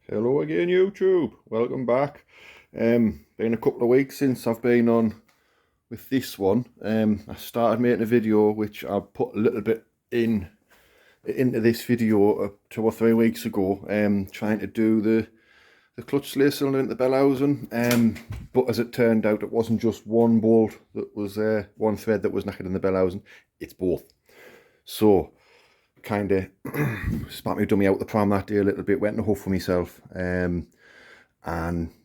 Hello again, YouTube. Welcome back. Been a couple of weeks since I've been on with this one. I started making a video which I put a little bit into this video 2 or 3 weeks ago. Trying to do the clutch slave cylinder into the bell housing. But as it turned out, it wasn't just one bolt that was one thread that was knackered in the bell housing. It's both. So kind of spat me dummy out the pram that day a little bit, went in a huff for myself, and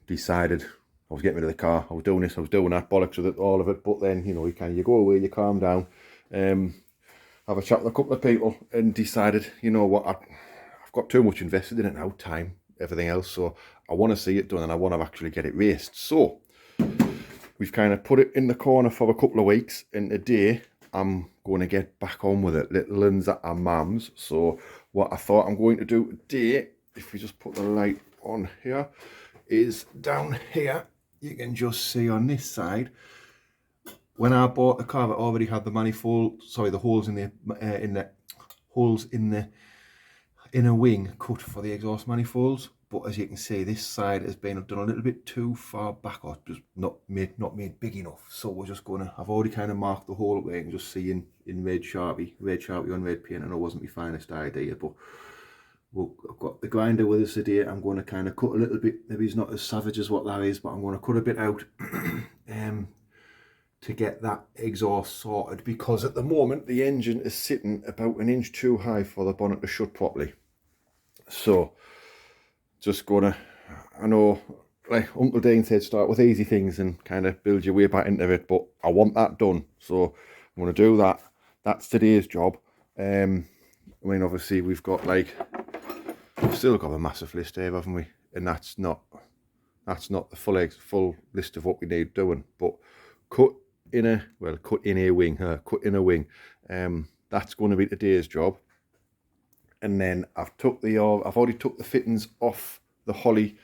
decided I was getting rid of the car. I was doing this, I was doing that, bollocks with it, all of it. But then, you know, you go away, you calm down, have a chat with a couple of people, and decided, you know what, I've got too much invested in it now, time, everything else, so I want to see it done and I want to actually get it raced. So we've kind of put it in the corner for a couple of weeks, and today I'm going to get back on with it. Little ones at our mum's. So what I thought I'm going to do today, if we just put the light on here, is down here. You can just see on this side, when I bought the car, it already had the manifold, sorry, the holes in the holes in the inner wing cut for the exhaust manifolds. But as you can see, this side has been done a little bit too far back, or just not made big enough. So we're just gonna, I've already kind of marked the hole up there. You can just see in red sharpie on red paint. I know it wasn't my finest idea, but I've got the grinder with us today. I'm going to kind of cut a little bit. Maybe it's not as savage as what that is, but I'm going to cut a bit out to get that exhaust sorted, because at the moment the engine is sitting about an inch too high for the bonnet to shut properly. So just gonna, I know, like Uncle Dean said, start with easy things and kind of build your way back into it, but I want that done, so I'm going to do that. That's today's job. I mean, obviously we've got we've still got a massive list here, haven't we? And that's not the full list of what we need doing, but cut in a wing. That's going to be today's job. And then I've already took the fittings off the Holly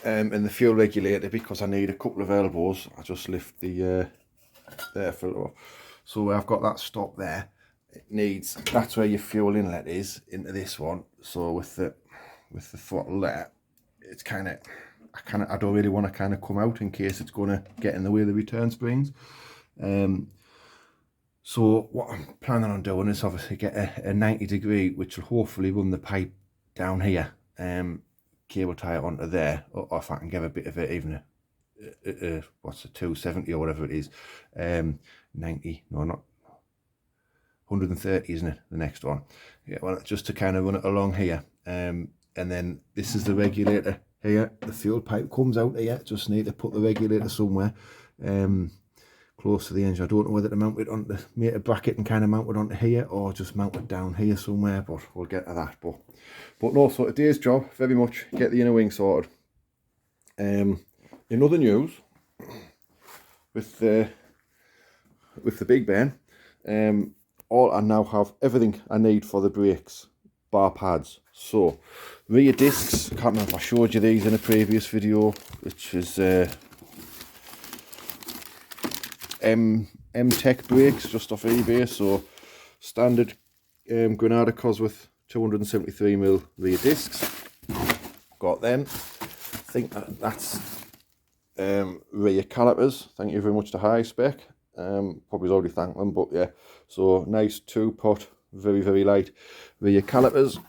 and the fuel regulator, because I need a couple of elbows. I just lift the air filter off. So I've got that stop there. It needs, that's where your fuel inlet is into this one. So with the throttle there, it's kind of, I don't really want to kind of come out in case it's going to get in the way of the return springs. So what I'm planning on doing is obviously get a 90-degree, which will hopefully run the pipe down here, cable tie it onto there, or if I can get a bit of it, even what's a 270 or whatever it is, 90, no, not 130, isn't it, the next one? Yeah, well, just to kind of run it along here, and then this is the regulator here. The fuel pipe comes out here. Just need to put the regulator somewhere close to the engine. I don't know whether to mount it on the meter bracket and kind of mount it onto here, or just mount it down here somewhere, but we'll get to that. But no, so today's job, very much get the inner wing sorted. In other news, with the Big Ben, I now have everything I need for the brakes, bar pads. So rear discs, I can't remember if I showed you these in a previous video, which is M-Tech brakes, just off eBay. So standard Granada Cosworth 273mm rear discs, got them. I think that's rear calipers. Thank you very much to High Spec. Probably already thanked them, but yeah. So nice 2-pot, very light rear calipers.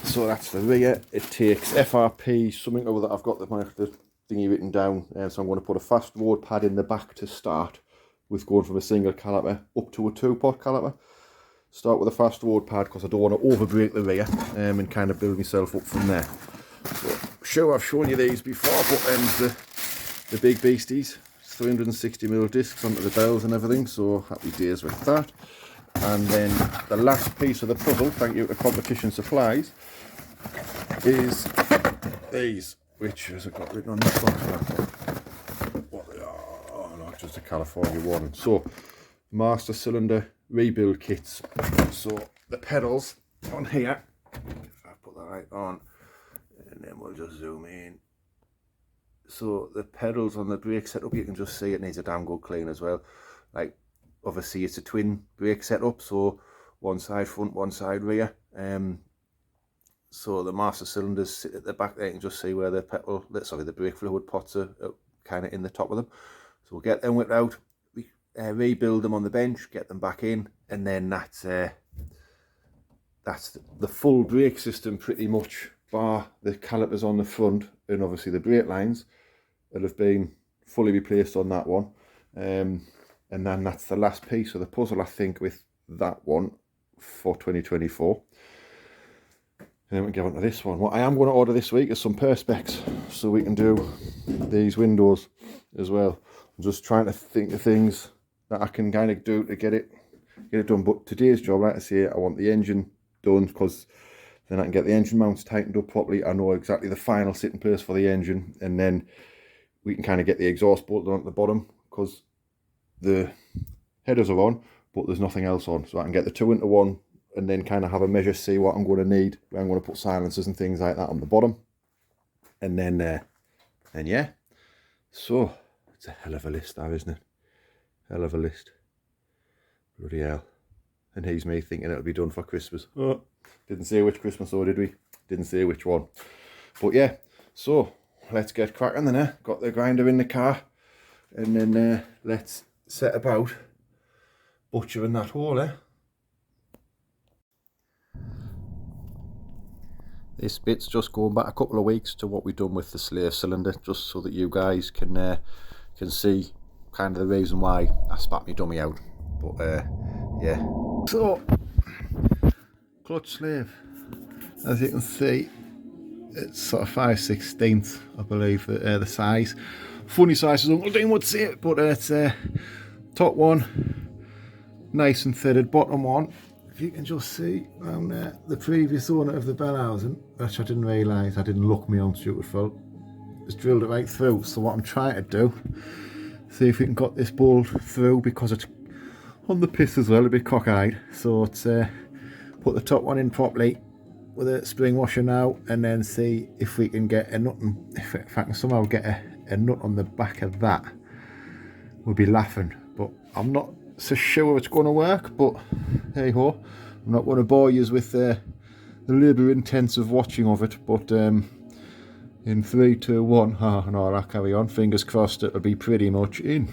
So that's the rear. It takes FRP, something over that I've got the thingy written down. So I'm going to put a fast road pad in the back to start with, going from a single caliper up to a 2-pot caliper. Start with a fast road pad because I don't want to overbrake the rear, and kind of build myself up from there. So, sure, I've shown you these before, but the big beasties, 360mm discs onto the bells and everything, so happy days with that. And then the last piece of the puzzle, thank you to Competition Supplies, is these, which has it got written on this box? What they are? Oh no, just a California one. So master cylinder rebuild kits. So the pedals on here, if I put that right on, and then we'll just zoom in. So the pedals on the brake setup, you can just see it needs a damn good clean as well. Like, obviously it's a twin brake setup, so one side front, one side rear. So the master cylinders sit at the back there. You can just see where the the brake fluid pots are kind of in the top of them. So we'll get them whipped out, rebuild them on the bench, get them back in, and then that's the full brake system pretty much, bar the calipers on the front and obviously the brake lines that have been fully replaced on that one. And then that's the last piece of the puzzle, I think, with that one for 2024. And then we get on to this one. What I am going to order this week is some perspex, so we can do these windows as well. I'm just trying to think of things that I can kind of do to get it done. But today's job, like I say, I want the engine done, because then I can get the engine mounts tightened up properly. I know exactly the final sitting place for the engine, and then we can kind of get the exhaust bolted on at the bottom, because the headers are on, but there's nothing else on. So I can get the two into one, and then kind of have a measure, see what I'm going to need. I'm going to put silencers and things like that on the bottom. And then yeah. So, it's a hell of a list there, isn't it? Hell of a list. Bloody hell. And here's me thinking it'll be done for Christmas. Oh, didn't say which Christmas, or did we? Didn't say which one. But yeah, so let's get cracking then. Got the grinder in the car. And then let's set about butchering that hole. This bit's just going back a couple of weeks to what we've done with the slave cylinder, just so that you guys can see kind of the reason why I spat my dummy out. But yeah. So, clutch slave, as you can see, it's sort of 5/16, I believe, the size. Funny size as Uncle Dean would say it, but it's top one, nice and fitted. Bottom one, if you can just see around there, the previous owner of the Bellhausen, which I didn't realise, I didn't look my own stupid fault, just drilled it right through. So what I'm trying to do, see if we can got this bolt through, because it's on the piss as well, a bit cockeyed. So it's put the top one in properly with a spring washer now, and then see if we can get a nut, if I can somehow get a nut on the back of that. We'll be laughing, but I'm not so sure it's going to work. But hey ho, I'm not going to bore you with the labour intensive watching of it. But in 3, 2, 1, oh no, I'll carry on. Fingers crossed it'll be pretty much in.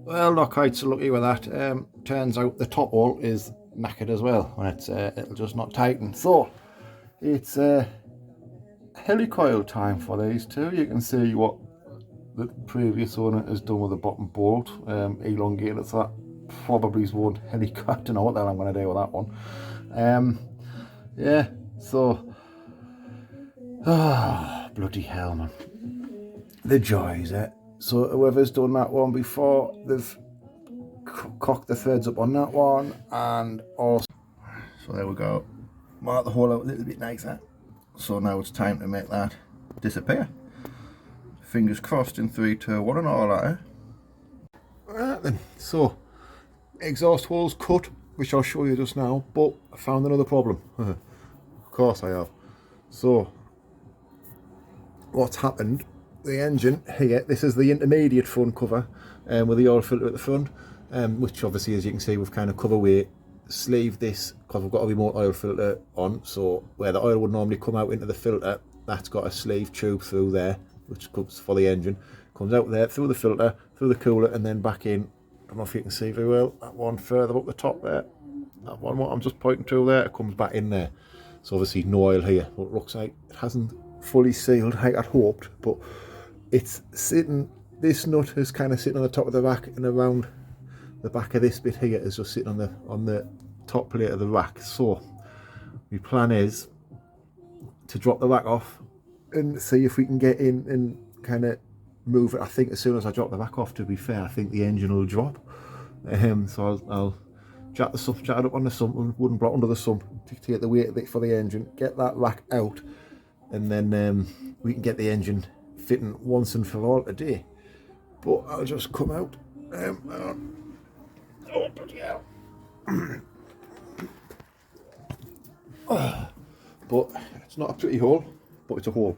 Well, not quite so lucky with that. Turns out the top hole is knackered as well, and it'll just not tighten. So it's helicoil time for these two. You can see what the previous owner has done with the bottom bolt, elongated, so that probably won't helicoil. I don't know what the hell I'm going to do with that one. Yeah, so bloody hell, man, the joys. So whoever's done that one before, they've cocked the threads up on that one, and also, so there we go, mark the hole out a little bit nicer. So now it's time to make that disappear. Fingers crossed in 3, 2, 1 and all that. Right then, so exhaust holes cut, which I'll show you just now, but I found another problem. Of course I have. So what's happened, the engine here, this is the intermediate front cover with the oil filter at the front, which obviously, as you can see, we've kind of cover weight sleeve this, because we've got a remote oil filter on, so where the oil would normally come out into the filter, that's got a sleeve tube through there, which comes for the engine, comes out there through the filter, through the cooler, and then back in. I don't know if you can see very well, that one further up the top there, that one what I'm just pointing to there, it comes back in there. So obviously no oil here, but it looks like it hasn't fully sealed like I'd hoped, but it's sitting, this nut is kind of sitting on the top of the rack, and around the back of this bit here is just sitting on the top plate of the rack. So my plan is to drop the rack off and see if we can get in and kind of move it. I think as soon as I drop the rack off, to be fair, I think the engine will drop. So I'll jack it up on the sump, wooden block under the sump, to take the weight a bit for the engine, get that rack out, and then we can get the engine fitting once and for all today. But I'll just come out. Oh, bloody hell. But it's not a pretty hole, but it's a hole.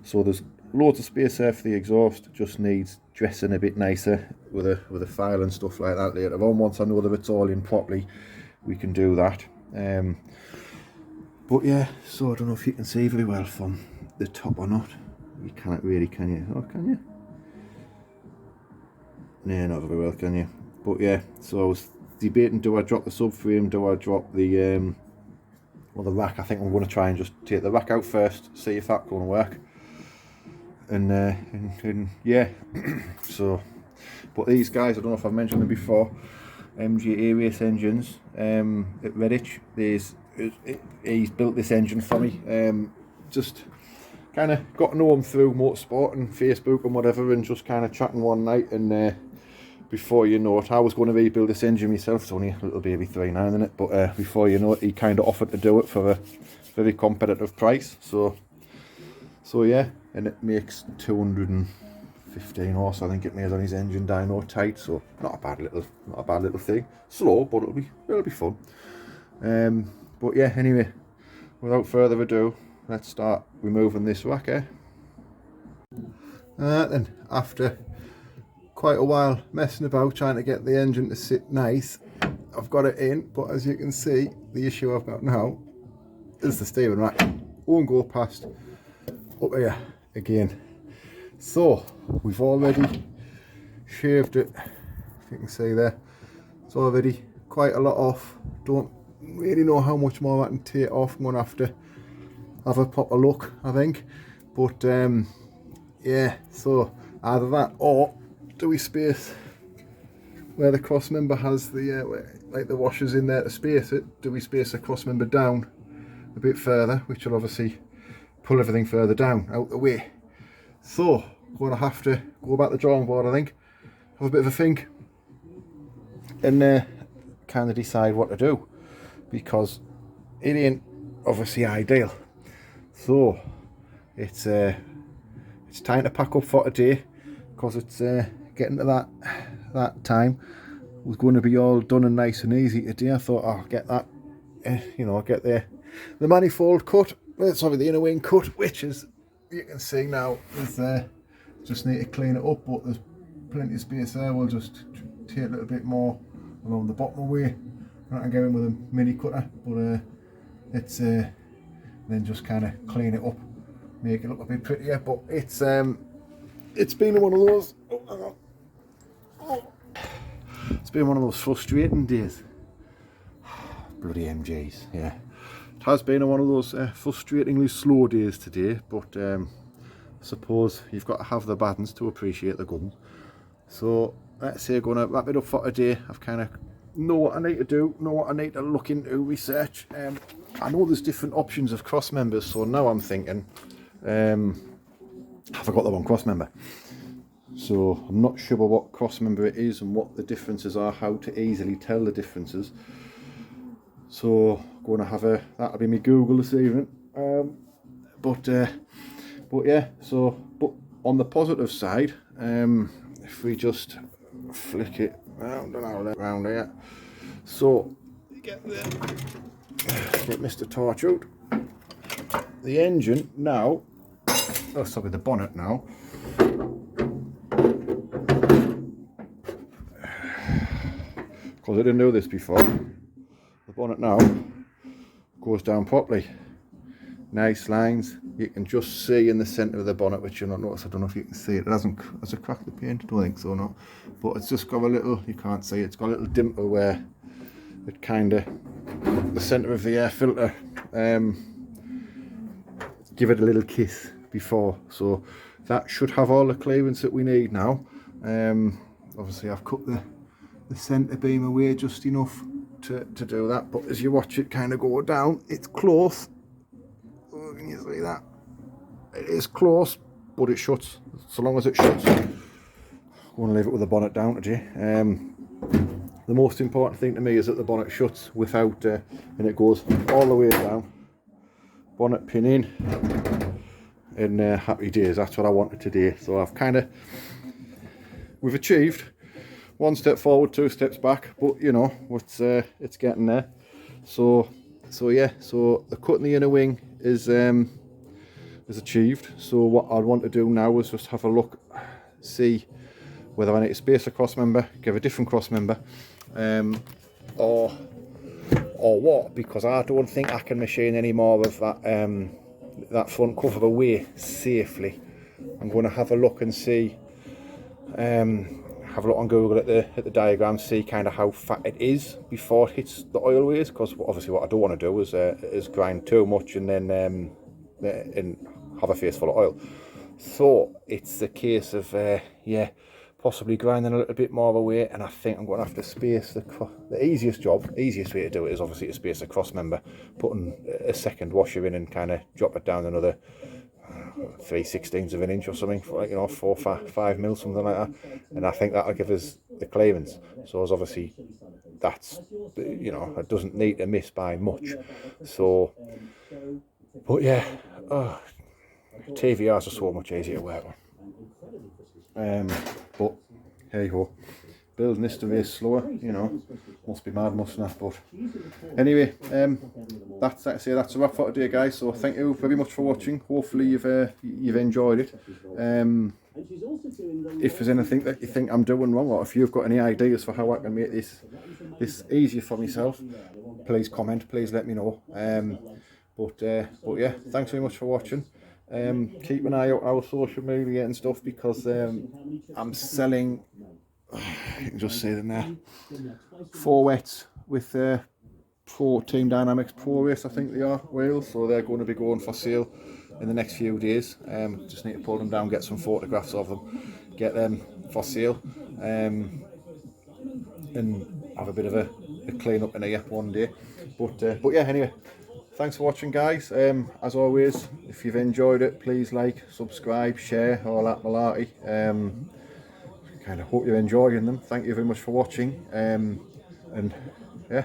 So there's loads of space there for the exhaust, just needs dressing a bit nicer with a file and stuff like that later on. Once I know that it's all in properly, we can do that. But yeah, so I don't know if you can see very well from the top or not. You can't really, can you? Oh, can you? No, not very well, can you? But yeah, so I was debating, do I drop the subframe, do I drop the well, the rack. I think I'm going to try and just take the rack out first, see if that's going to work. And yeah, so, but these guys, I don't know if I've mentioned them before, MGB race engines at Redditch. He's built this engine for me. Just kind of got to know him through motorsport and Facebook and whatever, and just kind of chatting one night, and before you know it, I was going to rebuild this engine myself. It's only a little baby 3.9 in it, but before you know it, he kind of offered to do it for a very competitive price. So yeah, and it makes 215 horse, I think it makes on his engine dyno tight. So not a bad little thing. Slow, but it'll be fun. But yeah, anyway, without further ado, let's start removing this rack here. Then after quite a while messing about trying to get the engine to sit nice, I've got it in, but as you can see, the issue I've got now is the steering rack won't go past up here again. So we've already shaved it, if you can see there. It's already quite a lot off. Don't really know how much more I can take off. I'm going to have to have a proper look, I think. But yeah, so either that, or do we space where the cross member has the like the washers in there to space it, do we space the cross member down a bit further, which will obviously pull everything further down out the way. So going to have to go back to the drawing board, I think, have a bit of a think, and kind of decide what to do, because it ain't obviously ideal. So it's time to pack up for today, because it's getting to that time. It was going to be all done and nice and easy today. I thought I'll get that, you know, get the manifold cut. Sorry, the inner wing cut, which is, you can see now, is just need to clean it up, but there's plenty of space there. We'll just take a little bit more along the bottom away. I can get in with a mini cutter, but it's then just kind of clean it up, make it look a bit prettier. But it's been one of those. It's been one of those frustrating days. Bloody MGs, yeah. It has been one of those frustratingly slow days today, but I suppose you've got to have the bad ones to appreciate the good ones. So let's say I'm going to wrap it up for today. I've kind of know what I need to do, know what I need to look into, research. I know there's different options of cross members, so now I'm thinking, have I got the wrong cross member? So I'm not sure what cross member it is and what the differences are, how to easily tell the differences. So I'm going to have that'll be my Google this evening. But yeah, so, but on the positive side, if we just flick it round here, so get Mr. Torch out. The engine now, oh sorry, the bonnet now, because I didn't know this before, the bonnet now goes down properly. Nice lines. You can just see in the centre of the bonnet, which you'll not notice. I don't know if you can see it. It hasn't cracked the paint. I don't think so, no. But it's just got a little, you can't see it, it's got a little dimple where it kind of, the centre of the air filter, give it a little kiss before. So that should have all the clearance that we need now. Obviously I've cut the centre beam away just enough to do that. But as you watch it kind of go down, it's close. Can you see that? It is close, but it shuts. So long as it shuts, I'm going to leave it with the bonnet down today. The most important thing to me is that the bonnet shuts without, and it goes all the way down. Bonnet pin in, and happy days. That's what I wanted today. So I've we've achieved one step forward, two steps back, but you know, it's getting there. So yeah, so the cut in the inner wing is achieved. So what I want to do now is just have a look, see whether I need to space a cross member, give a different cross member, or or what, because I don't think I can machine any more of that that front cover away safely. I'm going to have a look and see, have a look on Google at the diagram, see kind of how fat it is before it hits the oil ways, because obviously what I don't want to do is grind too much and then and have a face full of oil. So it's a case of yeah, possibly grinding a little bit more away, and I think I'm going to have to space the easiest way to do it is obviously to space the cross member, putting a second washer in and kind of drop it down another 3/16 of an inch or something, for, like, you know, 5 mil, something like that, and I think that'll give us the clearance. So as obviously that's, you know, it doesn't need to miss by much. So, but yeah, oh, TVRs are so much easier to work on. But hey ho, building this to race slower, you know, must be mad, mustn't it? But anyway, that's a wrap for today, guys. So thank you very much for watching. Hopefully you've enjoyed it. If there's anything that you think I'm doing wrong, or if you've got any ideas for how I can make this easier for myself, please comment, please let me know. But yeah, thanks very much for watching. Keep an eye out on our social media and stuff, because I'm selling, you can just see them there, 4 wets with Pro Team Dynamics Pro Race, I think they are, Wales. So they're going to be going for sale in the next few days. Just need to pull them down, get some photographs of them, get them for sale, and have a bit of a clean up in here one day. But yeah, anyway, thanks for watching, guys. As always, if you've enjoyed it, please like, subscribe, share, all that malarkey. Kind of hope you're enjoying them. Thank you very much for watching, and yeah,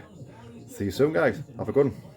see you soon, guys. Have a good one.